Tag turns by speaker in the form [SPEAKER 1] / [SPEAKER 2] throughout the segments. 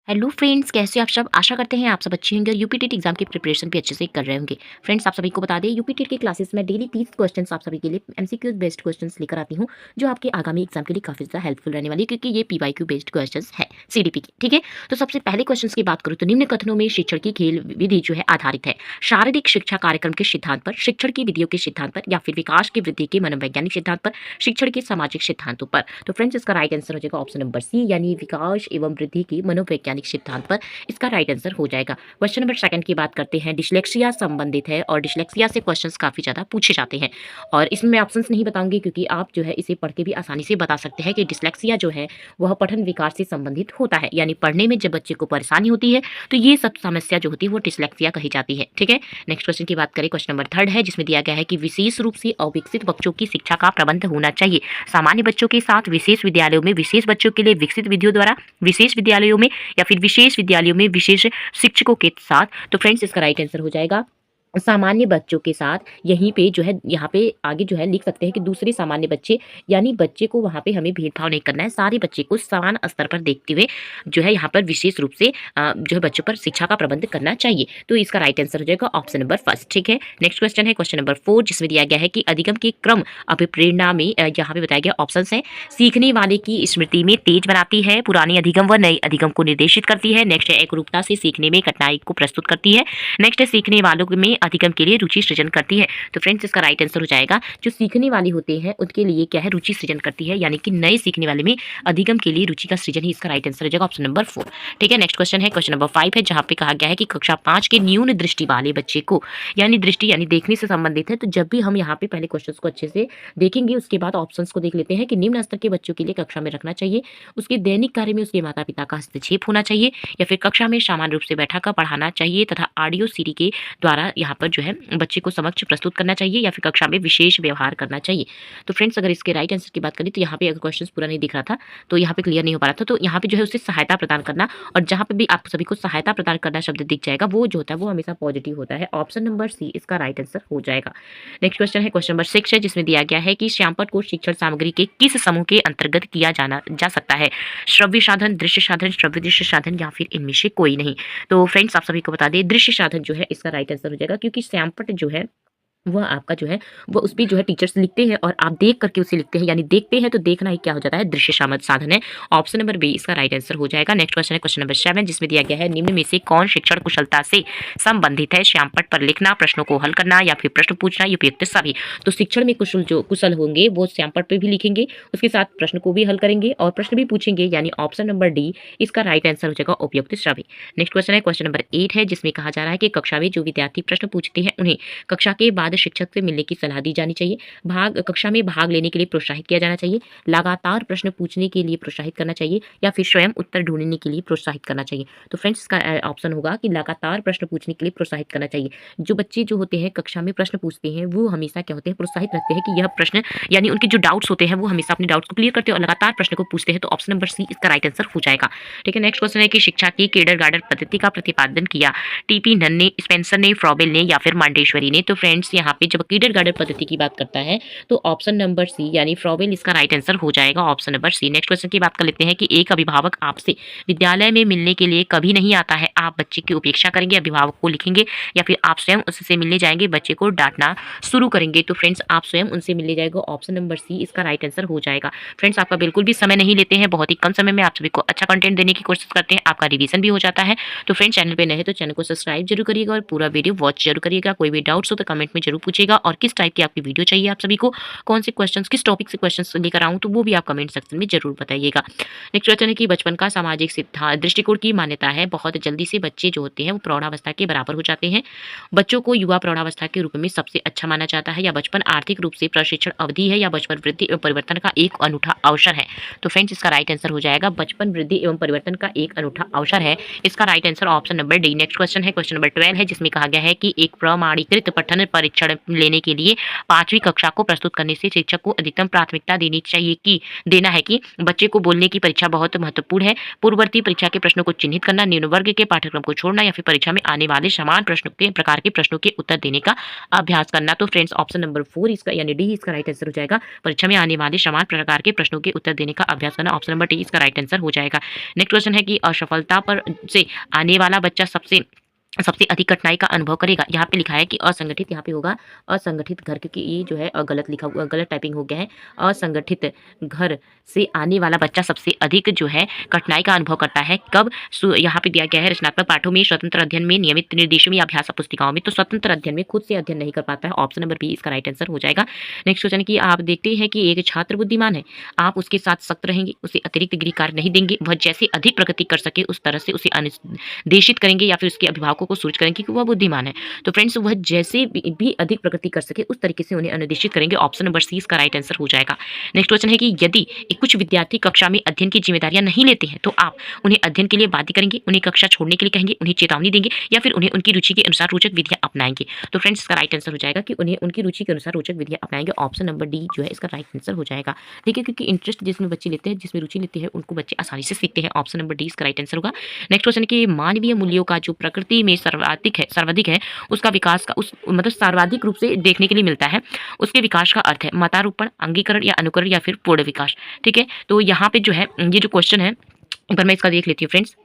[SPEAKER 1] Hello friends, कैसे आप सब? आशा करते हैं आप सब अच्छे होंगे और यूपीटेट एग्जाम की प्रिपरेशन भी अच्छे से कर रहे होंगे। फ्रेंड्स, आप सभी को बता दें, यूपीटेट की क्लासेस में डेली 30 क्वेश्चंस आप सभी के लिए एमसीक्यूज बेस्ड क्वेश्चंस लेकर आती हूं, जो आपके आगामी एग्जाम के लिए काफी ज्यादा हेल्पफुल रहने वाली है, क्योंकि ये पीवाईक्यू बेस्ड क्वेश्चंस है सीडीपी की। ठीक है, तो सबसे पहले क्वेश्चन की बात करूँ तो निम्न कथनों में शिक्षण की खेल विधि जो है आधारित है शारीरिक शिक्षा कार्यक्रम के सिद्धांत पर, शिक्षण की विधियों के सिद्धांत पर, या फिर विकास की वृद्धि के मनोवैज्ञानिक सिद्धांत पर, शिक्षण के सामाजिक सिद्धांतों पर। तो फ्रेंड्स, इसका राइट आंसर हो जाएगा ऑप्शन नंबर सी, यानी विकास एवं वृद्धि के मनोवैज्ञानिक सिद्धांत पर इसका राइट आंसर हो जाएगा। क्वेश्चन नंबर सेकंड की बात करते हैं। डिस्लेक्सिया संबंधित है और डिस्लेक्सिया से क्वेश्चंस काफी ज्यादा पूछे जाते हैं, और इसमें मैं ऑप्शंस नहीं बताऊंगी, क्योंकि आप जो है इसे पढ़ के भी आसानी से बता सकते हैं कि डिस्लेक्सिया जो है वह पठन विकार से संबंधित होता है, यानी पढ़ने में जब बच्चे को परेशानी होती है तो ये सब समस्या जो होती है वो डिस्लेक्सिया कही जाती है। ठीक है, नेक्स्ट क्वेश्चन की बात करें। क्वेश्चन नंबर थर्ड है, जिसमें दिया गया है कि विशेष रूप से अविकसित बच्चों की शिक्षा का प्रबंध होना चाहिए सामान्य बच्चों के साथ विशेष विद्यालयों में विशेष बच्चों के लिए विकसित विधियों द्वारा, विशेष विद्यालयों में या फिर विशेष विद्यालयों में विशेष शिक्षकों के साथ। तो फ्रेंड्स, इसका राइट आंसर हो जाएगा सामान्य बच्चों के साथ। यहीं पे जो है, यहाँ पे आगे जो है लिख सकते हैं कि दूसरे सामान्य बच्चे, यानी बच्चे को वहाँ पे हमें भेदभाव नहीं करना है, सारे बच्चे को समान स्तर पर देखते हुए जो है यहाँ पर विशेष रूप से जो है बच्चों पर शिक्षा का प्रबंध करना चाहिए। तो इसका राइट आंसर हो जाएगा ऑप्शन नंबर फर्स्ट। ठीक है, नेक्स्ट क्वेश्चन है क्वेश्चन नंबर 4, जिसमें दिया गया है कि अधिगम के क्रम अभिप्रेरणा में यहाँ पे बताया गया ऑप्शन है सीखने वाले की स्मृति में तेज बनाती है, पुरानी अधिगम व नई अधिगम को निर्देशित करती है, नेक्स्ट है एकरूपता से सीखने में कठिनाई को प्रस्तुत करती है, नेक्स्ट है सीखने वालों में अधिगम के लिए रुचि सृजन करती है। तो फ्रेंड्स, इसका राइट आंसर हो जाएगा जो सीखने वाले होते हैं उनके लिए क्या है, रुचि सृजन करती है, यानी कि नए सीखने वाले में अधिगम के लिए रुचि का सृजन ही इसका राइट आंसर हो जाएगा ऑप्शन नंबर 4। ठीक है, नेक्स्ट क्वेश्चन है क्वेश्चन नंबर 5 है, जहां पे कहा गया है कि कक्षा 5 के न्यून दृष्टि वाले बच्चे को, यानी दृष्टि यानी देखने से संबंधित है, तो जब भी हम यहाँ पे पहले क्वेश्चन को अच्छे से देखेंगे उसके बाद ऑप्शंस को देख लेते हैं कि निम्न स्तर के बच्चों के लिए कक्षा में रखना चाहिए, उसके दैनिक कार्य में उसके माता पिता का हस्तक्षेप होना चाहिए, या फिर कक्षा में सामान्य रूप से बैठा कर पढ़ाना चाहिए तथा ऑडियो सीडी के द्वारा यहाँ पर जो है बच्चे को समक्ष प्रस्तुत करना चाहिए, या फिर कक्षा में विशेष व्यवहार करना चाहिए। तो फ्रेंड्स, अगर इसके राइट आंसर की बात करें तो यहाँ पे अगर क्वेश्चन पूरा नहीं दिख रहा था तो यहाँ पे क्लियर नहीं हो पा रहा था, तो यहाँ पे जो है उसे सहायता प्रदान करना, और जहाँ पे भी आप सभी को सहायता प्रदान करना शब्द दिख जाएगा वो जो होता है वो हमेशा पॉजिटिव होता है। ऑप्शन नंबर सी इसका राइट आंसर हो जाएगा। नेक्स्ट क्वेश्चन है क्वेश्चन नंबर 6 है, जिसमें दिया गया है कि श्यामपट्ट को शिक्षण सामग्री के किस समूह के अंतर्गत किया जा सकता है, श्रव्य साधन, दृश्य साधन, श्रव्य दृश्य साधन, या फिर इनमें से कोई नहीं। तो फ्रेंड्स, आप सभी को बता दें दृश्य साधन जो है इसका राइट आंसर हो जाएगा, क्योंकि श्यामपट्ट जो है वह आपका जो है वो उस पे जो है टीचर्स लिखते हैं और आप देख करके उसे लिखते हैं, यानी देखते हैं तो देखना ही क्या हो जाता है, दृश्य साधन है। ऑप्शन नंबर बी इसका राइट आंसर हो जाएगा। नेक्स्ट क्वेश्चन है क्वेश्चन नंबर 7, जिसमें दिया गया है निम्न में से कौन शिक्षण कुशलता से संबंधित है, श्यामपट्ट पर लिखना, प्रश्नों को हल करना, या फिर प्रश्न पूछना, उपयुक्त सभी। तो शिक्षण में कुशल होंगे वो श्यामपट्ट पे भी लिखेंगे, उसके साथ प्रश्न को भी हल करेंगे और प्रश्न भी पूछेंगे, यानी ऑप्शन नंबर डी इसका राइट आंसर हो जाएगा उपयुक्त सभी। नेक्स्ट क्वेश्चन है क्वेश्चन नंबर 8 है, जिसमें कहा जा रहा है कि कक्षा में जो विद्यार्थी प्रश्न पूछते हैं उन्हें कक्षा के बाद शिक्षक से मिलने की सलाह दी जानी चाहिए, कक्षा में भाग लेने के लिए प्रोत्साहित किया जाना चाहिए, लगातार प्रश्न पूछने के लिए प्रोत्साहित करना चाहिए, या फिर स्वयं उत्तर ढूंढने के लिए प्रोत्साहित करना चाहिए। तो फ्रेंड्स, इसका ऑप्शन होगा कि लगातार प्रश्न पूछने के लिए प्रोत्साहित करना चाहिए। जो बच्चे जो होते हैं कक्षा में प्रश्न पूछते हैं वो हमेशा क्या होते हैं, प्रोत्साहित रहते हैं कि यह प्रश्न, यानी उनके जो डाउट्स होते हैं वो हमेशा अपने डाउट्स को क्लियर करते हैं और लगातार प्रश्न को पूछते हैं। तो ऑप्शन नंबर सी इसका राइट आंसर हो जाएगा। ठीक है, नेक्स्ट क्वेश्चन है कि शिक्षा की किंडरगार्टन पद्धति का प्रतिपादन किया टीपी नन ने, स्पेंसर ने, फ्रॉबेल ने, या फिर मांडेश्वरी ने। तो फ्रेंड्स, यहाँ पे जब किंडरगार्टन पद्धति की बात करता है तो ऑप्शन नंबर सी यानी फ्रॉबेल इसका राइट आंसर हो जाएगा, option number C. Next question की बात कर लेते हैं कि एक अभिभावक आपसे विद्यालय में मिलने के लिए कभी नहीं आता है, आप बच्चे की उपेक्षा करेंगे, अभिभावक को लिखेंगे, या फिर आप स्वयं उससे मिलने जाएंगे, बच्चे को डांटना शुरू करेंगे। तो फ्रेंड्स, आप स्वयं उनसे मिलने जाएगा, ऑप्शन नंबर सी इसका राइट आंसर हो जाएगा। फ्रेंड्स, आपका बिल्कुल भी समय नहीं लेते हैं, बहुत ही कम समय में आप सभी को अच्छा कंटेंट देने की कोशिश करते हैं, आपका रिवीजन भी हो जाता है। तो फ्रेंड्स, चैनल पे नए हैं तो चैनल को सब्सक्राइब जरूर करिएगा और पूरा वीडियो वॉच जरूर करिएगा। कोई भी डाउट्स हो तो कमेंट में जरूर पूछिएगा, और किस टाइप की आपकी वीडियो चाहिए आप सभी को, कौन से क्वेश्चंस, किस टॉपिक से क्वेश्चंस लेकर आऊं, तो वो भी आप कमेंट सेक्शन में जरूर बताइएगा। नेक्स्ट क्वेश्चन है कि बचपन का सामाजिक सिद्धांत दृष्टिकोण की मान्यता है, बहुत जल्दी से बच्चे जो होते हैं वो प्रौढ़ावस्था के बराबर हो जाते हैं, बच्चों को युवा प्रौढ़ावस्था के रूप में सबसे अच्छा माना जाता है, या बचपन आर्थिक रूप से प्रशिक्षण अवधि है, या बचपन वृद्धि एवं परिवर्तन का एक अनूठा अवसर है। तो फ्रेंड्स, इसका राइट आंसर हो जाएगा बचपन वृद्धि एवं परिवर्तन का एक अनूठा अवसर है, इसका right answer option number D. Next question है क्वेश्चन नंबर 12 है, जिसमें कहा गया है कि एक प्रमाणीकृत पठन परीक्षण प्रशिक्षण लेने के लिए 5वीं कक्षा को प्रस्तुत करने से शिक्षक को अधिकतम प्राथमिकता देना है कि बच्चे को बोलने की परीक्षा बहुत महत्वपूर्ण है। पूर्ववर्ती परीक्षा के प्रश्नों को चिन्हित करना, निम्न वर्ग के पाठ्यक्रम को छोड़ना या फिर परीक्षा में आने वाले समान प्रकार के प्रश्नों के उत्तर देने का अभ्यास करना। तो फ्रेंड्स ऑप्शन नंबर 4 इसका यानी डी इसका राइट आंसर हो जाएगा। परीक्षा में आने वाले समान प्रकार के प्रश्नों के उत्तर देने का अभ्यास करना, ऑप्शन नंबर डी इसका राइट आंसर हो जाएगा। नेक्स्ट क्वेश्चन है कि असफलता पर से आने वाला बच्चा सबसे अधिक कठिनाई का अनुभव करेगा। यहाँ पे लिखा है कि असंगठित, यहाँ पे होगा असंगठित घर, क्योंकि ये जो है गलत लिखा हुआ, गलत टाइपिंग हो गया है। असंगठित घर से आने वाला बच्चा सबसे अधिक जो है कठिनाई का अनुभव करता है कब? यहाँ पे दिया गया है रचनात्मक पाठों में, स्वतंत्र अध्ययन में, नियमित निर्देशों में, अभ्यास पुस्तिकाओं में। तो स्वतंत्र अध्ययन में खुद से अध्ययन नहीं कर पाता है, ऑप्शन नंबर बी इसका राइट आंसर हो जाएगा। नेक्स्ट क्वेश्चन की आप देखते हैं कि एक छात्र बुद्धिमान है, आप उसके साथ सख्त रहेंगे, उसे अतिरिक्त गृह कार्य नहीं देंगे, वह जैसे अधिक प्रगति कर सके उस तरह से उसे अनुदेशित करेंगे या फिर उसके अभिभावकों को सूचित करेंगे कि वह बुद्धिमान है। तो फ्रेंड्स वह जैसे भी अधिक प्रगति कर सके उस तरीके से उन्हें अनुदेशित करेंगे, ऑप्शन नंबर सी इसका राइट आंसर हो जाएगा। नेक्स्ट क्वेश्चन है कि यदि कुछ विद्यार्थी कक्षा में अध्ययन की जिम्मेदारियां नहीं लेते हैं तो आप उन्हें अध्ययन के लिए बाध्य करेंगे, उन्हें कक्षा छोड़ने के लिए कहेंगे, उन्हें चेतावनी देंगे या फिर उन्हें उनकी रुचि के अनुसार रोचक विधियां अपनाएंगे। तो फ्रेंड्स इसका राइट आंसर हो जाएगा कि उन्हें उनकी रुचि के अनुसार रोचक विधियां अपनाएंगे, ऑप्शन नंबर डी जो है इसका राइट आंसर हो जाएगा। ठीक है, क्योंकि इंटरेस्ट जिसमें बच्चे लेते हैं, जिसमें रुचि लेते हैं, उनको बच्चे आसानी से सीखते हैं, ऑप्शन नंबर डी इसका राइट आंसर होगा। नेक्स्ट क्वेश्चन कि मानवीय मूल्यों का जो प्रकृति में सर्वाधिक है उसका विकास का मतलब सर्वाधिक रूप से देखने के लिए मिलता है, उसके विकास का अर्थ है मतारूपण, अंगीकरण या अनुकरण या फिर पूर्ण विकास। ठीक है, तो यहाँ पे जो है ये जो क्वेश्चन है एक बार मैं इसका देख लेती हूँ फ्रेंड्स।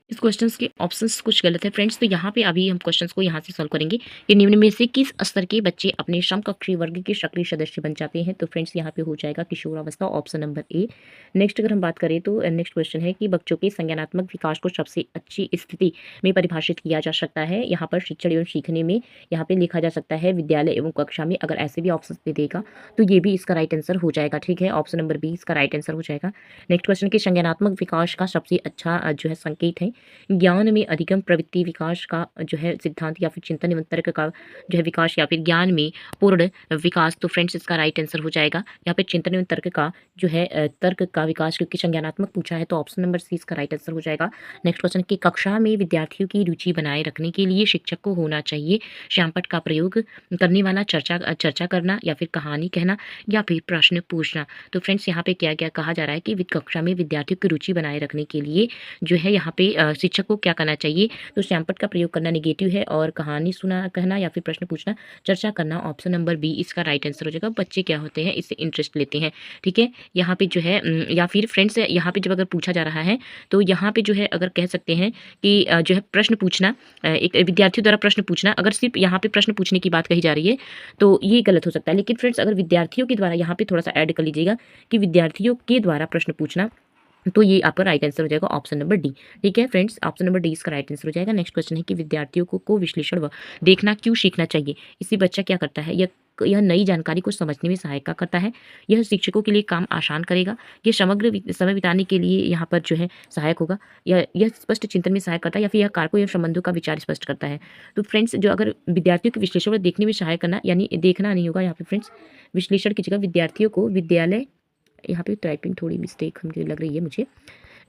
[SPEAKER 1] इस क्वेश्चंस के ऑप्शंस कुछ गलत है फ्रेंड्स, तो यहाँ पे अभी हम क्वेश्चंस को यहाँ से सॉल्व करेंगे कि निम्न में से किस स्तर के बच्चे अपने समकक्षीय वर्ग के सक्रिय सदस्य बन जाते हैं। तो फ्रेंड्स यहाँ पे हो जाएगा किशोरावस्था, ऑप्शन नंबर ए। नेक्स्ट अगर हम बात करें तो नेक्स्ट क्वेश्चन है कि बच्चों के संज्ञानात्मक विकास को सबसे अच्छी स्थिति में परिभाषित किया जा सकता है। यहाँ पर शिक्षण एवं सीखने में यहाँ पे लिखा जा सकता है विद्यालय एवं कक्षा में, अगर ऐसे भी ऑप्शन दे देगा तो ये भी इसका राइट आंसर हो जाएगा। ठीक है, ऑप्शन नंबर बी इसका राइट आंसर हो जाएगा। नेक्स्ट क्वेश्चन की संज्ञानात्मक विकास का सबसे अच्छा जो है संकेत है ज्ञान में अधिगम प्रवृत्ति विकास का जो है सिद्धांत या फिर चिंतन एवं तर्क का जो है विकास या फिर ज्ञान में पूर्ण विकास। तो फ्रेंड्स इसका राइट आंसर हो जाएगा यहाँ पे चिंतन एवं तर्क का जो है तर्क का विकास, क्योंकि संज्ञानात्मक पूछा है तो ऑप्शन नंबर सी इसका राइट आंसर हो जाएगा। नेक्स्ट क्वेश्चन की कक्षा में विद्यार्थियों की रुचि बनाए रखने के लिए शिक्षक को होना चाहिए श्यामपट्ट का प्रयोग करने वाला, चर्चा करना या फिर कहानी कहना या फिर प्रश्न पूछना। तो फ्रेंड्स यहाँ पे क्या क्या कहा जा रहा है कि कक्षा में विद्यार्थियों की रुचि बनाए रखने के लिए जो है यहाँ पे शिक्षक को क्या करना चाहिए, तो श्यामपट्ट का प्रयोग करना नेगेटिव है और कहानी सुना कहना या फिर प्रश्न पूछना, चर्चा करना, ऑप्शन नंबर बी इसका राइट आंसर हो जाएगा। बच्चे क्या होते हैं इससे इंटरेस्ट लेते हैं। ठीक है, यहाँ पे जो है या फिर फ्रेंड्स यहाँ पे जब अगर पूछा जा रहा है तो यहाँ पे जो है अगर कह सकते हैं कि जो है प्रश्न पूछना, एक विद्यार्थियों द्वारा प्रश्न पूछना, अगर सिर्फ यहाँ पे प्रश्न पूछने की बात कही जा रही है तो ये गलत हो सकता है। लेकिन फ्रेंड्स अगर विद्यार्थियों के द्वारा यहाँ पे थोड़ा सा ऐड कर लीजिएगा कि विद्यार्थियों के द्वारा प्रश्न पूछना, तो ये आपका राइट आंसर हो जाएगा ऑप्शन नंबर डी। ठीक है फ्रेंड्स, ऑप्शन नंबर डी इसका राइट आंसर हो जाएगा। नेक्स्ट क्वेश्चन है कि विद्यार्थियों को विश्लेषण व देखना क्यों सीखना चाहिए। इसी बच्चा क्या करता है, यह नई जानकारी को समझने में सहायता करता है, यह शिक्षकों के लिए काम आसान करेगा, यह समग्र समय बिताने के लिए यहाँ पर जो है सहायक होगा, यह स्पष्ट चिंतन में सहायक करता है या फिर यह कारकों या संबंधों का विचार स्पष्ट करता है। तो फ्रेंड्स जो अगर विद्यार्थियों के विश्लेषण व देखने में सहायक करना यानी देखना नहीं होगा, यहाँ पे फ्रेंड्स विश्लेषण की जगह विद्यार्थियों को विद्यालय, यहाँ पे टाइपिंग थोड़ी मिस्टेक मुझे लग रही है, मुझे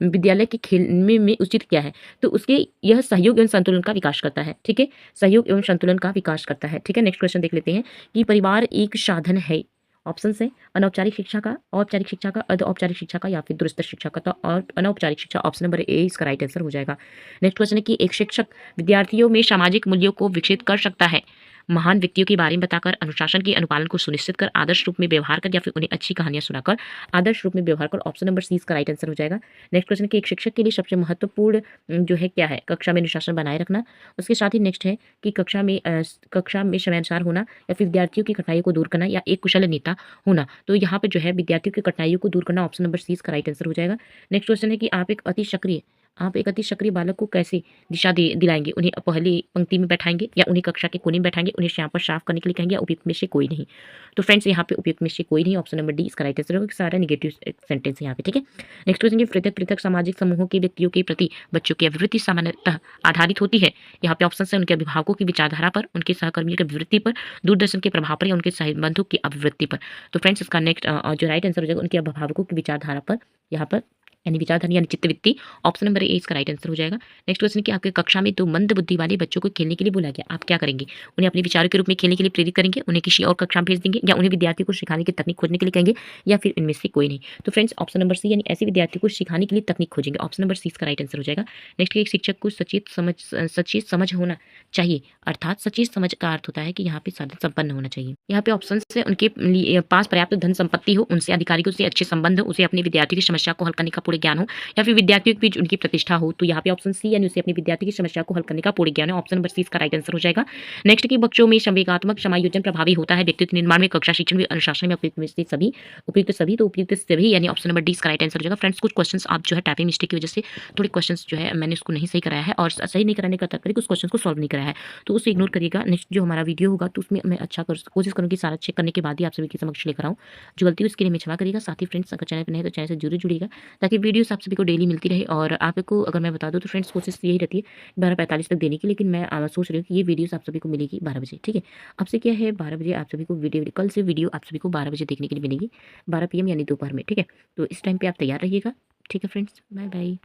[SPEAKER 1] विद्यालय के खेल में उचित क्या है, तो उसके यह सहयोग एवं संतुलन का विकास करता है। ठीक है, सहयोग एवं संतुलन का विकास करता है। ठीक है, नेक्स्ट क्वेश्चन देख लेते हैं कि परिवार एक साधन है, ऑप्शन है अनौपचारिक शिक्षा का, औपचारिक शिक्षा का, अर्ध औपचारिक शिक्षा का या फिर दूरस्थ शिक्षा का। तो और अनौपचारिक शिक्षा, ऑप्शन नंबर ए इसका राइट आंसर हो जाएगा। नेक्स्ट क्वेश्चन है कि एक शिक्षक विद्यार्थियों में सामाजिक मूल्यों को विकसित कर सकता है महान व्यक्तियों के बारे में बताकर, अनुशासन के अनुपालन को सुनिश्चित कर, आदर्श रूप में व्यवहार कर या फिर उन्हें अच्छी कहानियां सुनाकर। आदर्श रूप में व्यवहार कर, ऑप्शन नंबर सी इसका राइट आंसर हो जाएगा। नेक्स्ट क्वेश्चन कि एक शिक्षक के लिए सबसे महत्वपूर्ण जो है क्या है, कक्षा में अनुशासन बनाए रखना। उसके साथ ही नेक्स्ट है कि कक्षा में समयानुसार होना या फिर विद्यार्थियों की कठिनाइयों को दूर करना या एक कुशल नेता होना। तो यहाँ पे जो है विद्यार्थियों की कठिनाइयों को दूर करना, ऑप्शन नंबर सी इसका राइट आंसर हो जाएगा। नेक्स्ट क्वेश्चन है कि आप एक अति सक्रिय बालक को कैसे दिशा दिलाएंगे, उन्हें पहली पंक्ति में बैठाएंगे या उन्हें कक्षा के कोने में बैठाएंगे, उन्हें श्यामपट्ट साफ करने के लिए कहेंगे या उपयुक्त में से कोई नहीं। तो फ्रेंड्स यहाँ पे उपयुक्त में से कोई नहीं, ऑप्शन नंबर डी इसका राइट आंसर होगा। सारा नेगेटिव सेंटेंस है यहाँ पे। ठीक है, नेक्स्ट क्वेश्चन ये पृथक पृथक सामाजिक समूहों के व्यक्तियों के प्रति बच्चों की अभिवृत्ति सामान्यतः आधारित होती है। यहाँ पे ऑप्शन है उनके अभिभावकों की विचारधारा पर, उनके सहकर्मियों की अभिवृत्ति पर, दूरदर्शन के प्रभाव पर या उनके संबंधों की अभिवृत्ति पर। तो फ्रेंड्स इसका नेक्स्ट जो राइट आंसर हो जाएगा उनके अभिभावकों की विचारधारा पर यहाँ पर यानी विचारधारा यानी चित्तवृत्ति। ऑप्शन नंबर ए इसका राइट आंसर हो जाएगा। नेक्स्ट क्वेश्चन कि आपके कक्षा में 2 मंद बुद्धि वाले बच्चों को खेलने के लिए बुलाया गया, आप क्या करेंगे? उन्हें अपने विचारों के रूप में खेलने के लिए प्रेरित करेंगे, उन्हें किसी और कक्षा में भेज देंगे, या उन्हें विद्यार्थी को सिखाने की तकनीक खोजने के लिए कहेंगे, या फिर इनमें से कोई नहीं? तो फ्रेंड्स ऑप्शन नंबर सी यानी ऐसे विद्यार्थी को सिखाने के लिए तकनीक खोजेंगे। ऑप्शन नंबर सी इसका राइट आंसर हो जाएगा। नेक्स्ट एक शिक्षक को सचेत समझ होना चाहिए, अर्थात सचेत समझ का अर्थ होता है कि यहाँ पे साधन संपन्न होना चाहिए। यहाँ पे ऑप्शन से उनके पास पर्याप्त धन संपत्ति हो, उनसे अधिकारियों से अच्छे संबंध हो, उसे अपने विद्यार्थी की समस्या को हल करने का पूर्ण ज्ञान हो, या फिर विद्यार्थियों के बीच उनकी प्रतिष्ठा हो। तो यहाँ पे ऑप्शन सी यानी उसे अपने विद्यार्थी की समस्या को हल करने का पूर्ण ज्ञान है। ऑप्शन नंबर सी इसका राइट आंसर हो जाएगा। नेक्स्ट की बच्चों में संवेगात्मक समायोजन प्रभावी होता है, व्यक्तित्व निर्माण में, कक्षा शिक्षण में, अनुशासन में उपयुक्त सभी यानी ऑप्शन नंबर डी इसका राइट आंसर हो जाएगा। फ्रेंड्स कुछ क्वेश्चंस आप जो है टाइपिंग मिस्टेक की वजह से थोड़े क्वेश्चंस जो है मैंने उसको नहीं सही कराया है, और सही नहीं कराने का तात्पर्य कुछ क्वेश्चंस को सॉल्व नहीं कराया है, तो उसे इग्नोर करिएगा। नेक्स्ट जो हमारा वीडियो होगा तो उसमें मैं कोशिश करूँगी सारा चेक करने के बाद ही आप सभी के समक्ष लेकर आऊँ। जो गलती हुई उसके लिए मैं क्षमा करिएगा। साथ ही फ्रेंड्स अगर चैनल पर नए तो चैनल से जरूर जुड़िएगा, ताकि वीडियोस आप सभी को डेली मिलती रहे। और आपको अगर मैं बता दूँ तो फ्रेंड्स कोशिश यही रहती है 12:45 तक देने की, लेकिन मैं सोच रही हूँ कि ये वीडियोस आप सभी को मिलेगी 12 बजे, ठीक है। आपसे क्या है 12 बजे आप सभी को वीडियो, कल से वीडियो आप सभी को 12 बजे देखने के लिए मिलेगी, 12 PM यानी दोपहर में, ठीक है। तो इस टाइम पे आप तैयार रहिएगा, ठीक है फ्रेंड्स। Bye bye.